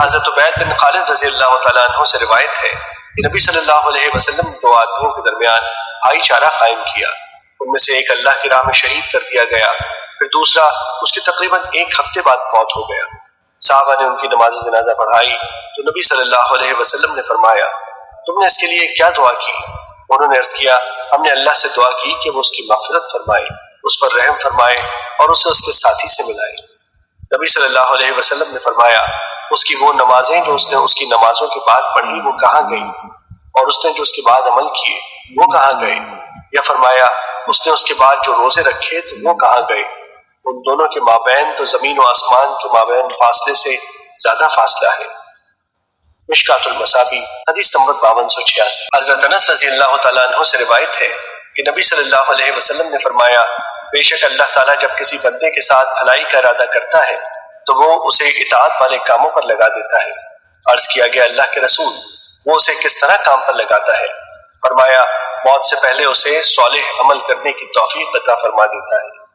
حضرت عبید بن خالد رضی اللہ تعالیٰ عنہ سے روایت ہے کہ نبی صلی اللہ علیہ وسلم دو آدمیوں کے درمیان بھائی چارہ قائم کیا۔ ان میں سے ایک اللہ کی راہ میں شہید کر دیا گیا، پھر دوسرا اس کے تقریباً ایک ہفتے بعد فوت ہو گیا۔ صحابہ نے ان کی نماز جنازہ پڑھائی تو نبی صلی اللہ علیہ وسلم نے فرمایا، تم نے اس کے لیے کیا دعا کی؟ انہوں نے عرض کیا، ہم نے اللہ سے دعا کی کہ وہ اس کی مغفرت فرمائے، اس پر رحم فرمائے اور اسے اس کے ساتھی سے ملائے۔ نبی صلی اللہ علیہ وسلم نے فرمایا، اس کی وہ نمازیں جو اس نے اس کی نمازوں کے بعد پڑھی وہ کہاں گئیں؟ اور اس نے جو اس کے بعد عمل کیے وہ کہاں گئے؟ یا فرمایا، اس نے اس کے بعد جو روزے رکھے تو وہ کہاں گئے؟ ان دونوں کے مابین تو زمین و آسمان کے مابین فاصلے سے زیادہ فاصلہ ہے۔ مشکات المصابیح حدیث نمبر 5286۔ حضرت انس رضی اللہ تعالیٰ عنہ سے روایت ہے کہ نبی صلی اللہ علیہ وسلم نے فرمایا، بے شک اللہ تعالیٰ جب کسی بندے کے ساتھ بھلائی کا ارادہ کرتا ہے تو وہ اسے اطاعت والے کاموں پر لگا دیتا ہے۔ عرض کیا گیا، اللہ کے رسول، وہ اسے کس طرح کام پر لگاتا ہے؟ فرمایا، موت سے پہلے اسے صالح عمل کرنے کی توفیق عطا فرما دیتا ہے۔